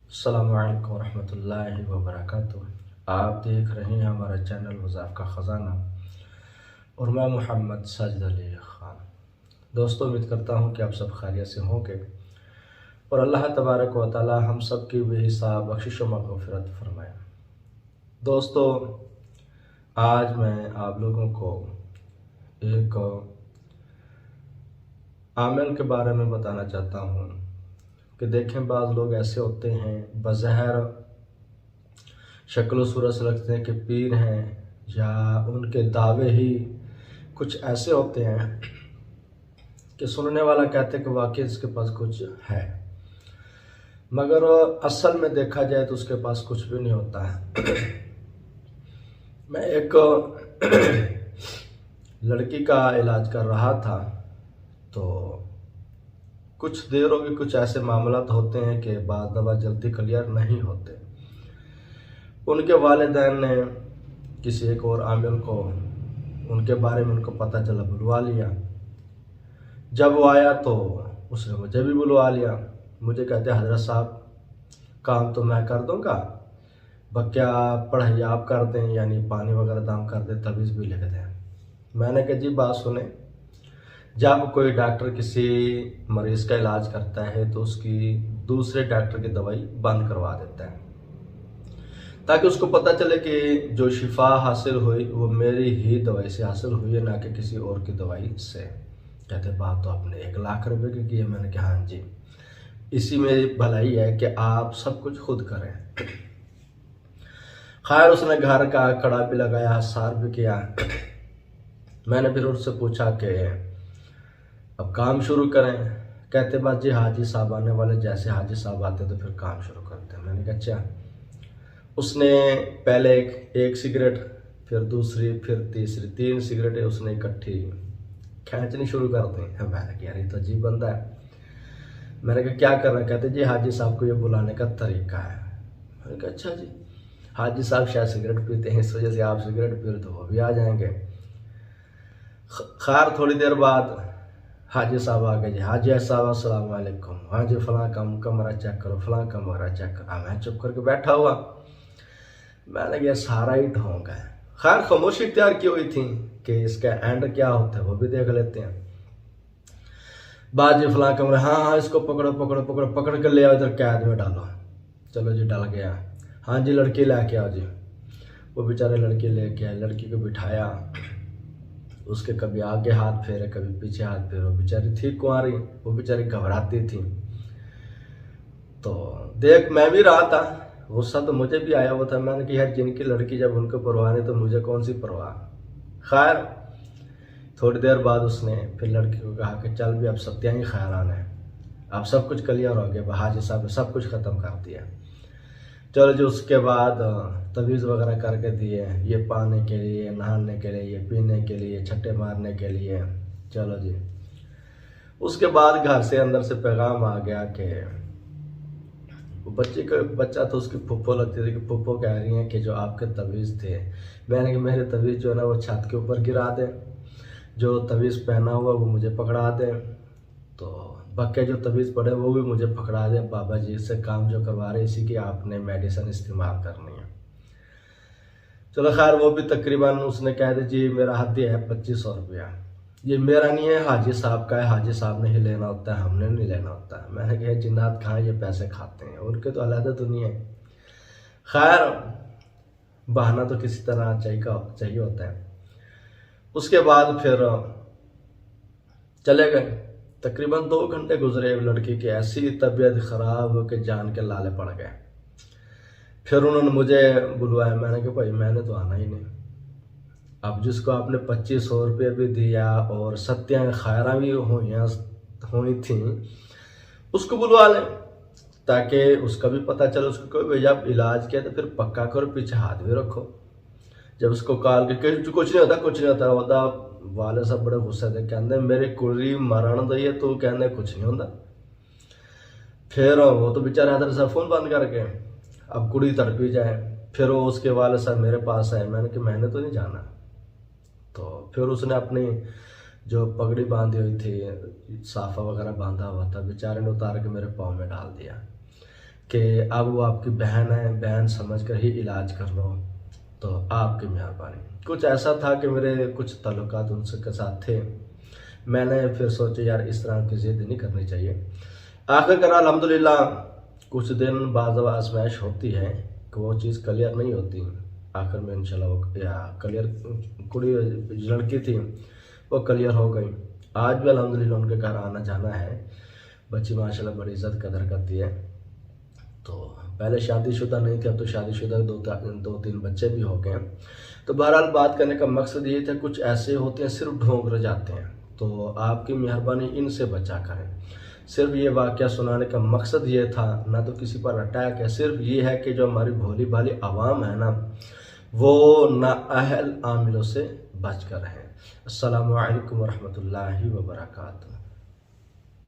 अस्सलामु अलैकुम रहमतुल्लाहि व बरकातुहू। आप देख रहे हैं हमारा चैनल वज़ाफ़ का ख़ज़ाना और मैं मोहम्मद साजिद अली ख़ान। दोस्तों, उम्मीद करता हूँ कि आप सब खैरियत से होंगे और अल्लाह तबारक व तआला हम सब की बेहिसाब बख्शिश व मग़फ़िरत फ़रमाए। दोस्तों, आज मैं आप लोगों को एक आमल के बारे में बताना चाहता हूँ कि देखें, बाज़ लोग ऐसे होते हैं बज़ाहिर शक्ल सूरत से लगते हैं कि पीर हैं, या उनके दावे ही कुछ ऐसे होते हैं कि सुनने वाला कहते हैं कि वाकई इसके पास कुछ है, मगर असल में देखा जाए तो उसके पास कुछ भी नहीं होता है। मैं एक लड़की का इलाज कर रहा था, तो कुछ देर हो गई, कुछ ऐसे मामला तो होते हैं कि बाद दवा जल्दी क्लियर नहीं होते। उनके वालिदैन ने किसी एक और आमिल को उनके बारे में उनको पता चला, बुलवा लिया। जब वो आया तो उसने मुझे भी बुलवा लिया। मुझे कहते, हज़रत साहब, काम तो मैं कर दूंगा, क्या पढ़ाई आप कर दें, यानी पानी वगैरह दाम कर दें, तवीज़ भी लिख दें। मैंने कहा, जी बात सुने, जब कोई डॉक्टर किसी मरीज़ का इलाज करता है तो उसकी दूसरे डॉक्टर की दवाई बंद करवा देता है, ताकि उसको पता चले कि जो शिफा हासिल हुई वो मेरी ही दवाई से हासिल हुई है, ना कि किसी और की दवाई से। कहते, बात तो आपने 1 लाख रुपए की है। मैंने कहा, हाँ जी, इसी में भलाई है कि आप सब कुछ खुद करें। खैर, उसने घर का कड़ा भी लगाया, सार भी किया। मैंने फिर उससे पूछा कि अब काम शुरू करें। कहते, बस जी हाजी साहब आने वाले, जैसे हाजी साहब आते तो फिर काम शुरू करते हैं। मैंने कहा, अच्छा। उसने पहले एक सिगरेट, फिर दूसरी, फिर तीसरी, 3 सिगरेटें उसने इकट्ठी खींचनी शुरू कर दी। मैंने कहा, यार ये तो अजीब बंदा है। मैंने कहा, क्या कर रहा है? कहते, जी हाजी साहब को ये बुलाने का तरीका है। मैंने कहा, अच्छा जी, हाजी साहब शायद सिगरेट पीते हैं, इस वजह से आप सिगरेट पी रहे तो वो भी आ जाएंगे। खैर, थोड़ी देर बाद हाजी साहब आ गए। जी हाजी साहब, अस्सलाम वालेकुम। हाँ जी, फलां कमरा चेक करो, फलां कमरा चेक करो। मैं चुप करके बैठा हुआ। मैंने कहा, सारा ही ढोंग है। खैर, खामोशी इख्तियार की हुई थी कि इसका एंड क्या होता है वो भी देख लेते हैं। बाजी फलां कमरा, हाँ हाँ, इसको पकड़ो पकड़ो पकड़ो, पकड़ कर ले आओ, इधर कैद में डालो। चलो जी, डाल गया। हाँ जी, लड़की लेके आओ जी। वो बेचारे लड़की लेके आए, लड़की को बिठाया, उसके कभी आगे हाथ फेरे, कभी पीछे हाथ फेरे। बेचारी थी कुंवारी, वो बेचारी घबराती थी। तो देख, मैं भी रहा था, गुस्सा तो मुझे भी आया हुआ था। मैंने कहा, यार जिनकी लड़की जब उनको परवाह नहीं तो मुझे कौन सी परवाह। खैर, थोड़ी देर बाद उसने फिर लड़की को कहा कि चल भी, अब सत्या ही खैरान है, अब सब कुछ क्लियर हो गया, हाजी साहब ने सब कुछ ख़त्म कर दिया। चलो जी, उसके बाद तवीज़ वगैरह करके दिए, ये पाने के लिए, नहाने के लिए, ये पीने के लिए, छट्टे मारने के लिए। चलो जी, उसके बाद घर से अंदर से पैगाम आ गया कि बच्चा तो उसकी फुप्पो लगती थी कि फुप्पो कह रही हैं कि जो आपके तवीज़ थे, मैंने कहा मेरे तवीज़ जो है ना वो छत के ऊपर गिरा दें, जो तवीज़ पहना हुआ वो मुझे पकड़ा दें, तो बक्के जो तवीज़ पड़े वो भी मुझे पकड़ा दें। बाबा जी, इससे काम जो करवा रहे इसी की आपने मेडिसिन इस्तेमाल करनी है। चलो खैर, वो भी तकरीबन उसने कह दिया, जी मेरा हदिया है 2500 रुपया, ये मेरा नहीं है, हाजी साहब का है, हाजी साहब ने ही लेना होता है, हमने नहीं लेना होता है। मैंने कहा, जिन्नात खाएं, ये पैसे खाते हैं, उनके तो अलग दुनिया है। खैर, बहाना तो किसी तरह चाहिए होता है। उसके बाद फिर चले गए। तकरीबन 2 घंटे गुजरे, लड़की की ऐसी तबीयत खराब हो कि जान के लाले पड़ गए। फिर उन्होंने मुझे बुलवाया। मैंने कहा, भाई मैंने तो आना ही नहीं। अब जिसको आपने 2500 रुपये भी दिया और सत्या खैरा भी हुई थी, उसको बुलवा लें, ताकि उसका भी पता चले। उसको कोई भैया इलाज किया तो फिर पक्का करो, पीछे हाथ भी रखो। जब उसको कॉल करके कुछ नहीं होता, कुछ नहीं होता वाले सब बड़े गुस्से थे, कहते मेरे कुड़ी मरण दइए, तो कहने कुछ नहीं होता। फिर वो तो बेचारा इधर से फ़ोन बंद करके अब कुड़ी तड़पी जाए। फिर वो उसके वाले साहब मेरे पास आए। मैंने कहा, मैंने तो नहीं जाना। तो फिर उसने अपनी जो पगड़ी बांधी हुई थी, साफा वगैरह बांधा हुआ था, बेचारे ने उतार के मेरे पाँव में डाल दिया। कि अब वो आपकी बहन है, बहन समझ कर ही इलाज कर लो, तो आपकी मेहरबानी। कुछ ऐसा था कि मेरे कुछ ताल्लुकात उनसे के साथ थे, मैंने फिर सोचा यार इस तरह की ज़िद नहीं करनी चाहिए। आखिरकार अल्हम्दुलिल्लाह कुछ दिन बाद आजमाइश होती है कि वो चीज़ क्लियर नहीं होती, आखिर में इंशाल्लाह वो या क्लियर, कुड़ी लड़की थी वो क्लियर हो गई। आज भी अल्हम्दुलिल्लाह उनके घर आना जाना है। बच्ची माशाल्लाह बड़ी इज़्ज़त कदर करती है। तो पहले शादीशुदा नहीं थे, अब तो शादीशुदा दो तीन बच्चे भी हो गए हैं। तो बहरहाल बात करने का मकसद ये था, कुछ ऐसे होते हैं सिर्फ ढोंग रह जाते हैं, तो आपकी मेहरबानी इनसे बचा करें। सिर्फ ये वाक़या सुनाने का मकसद ये था, ना तो किसी पर अटैक है, सिर्फ ये है कि जो हमारी भोली भाली आवाम है ना, वो नाअहल आमिलों से बच कर रहें। अस्सलामु अलैकुम वरहमतुल्लाहि वबरकातुहू।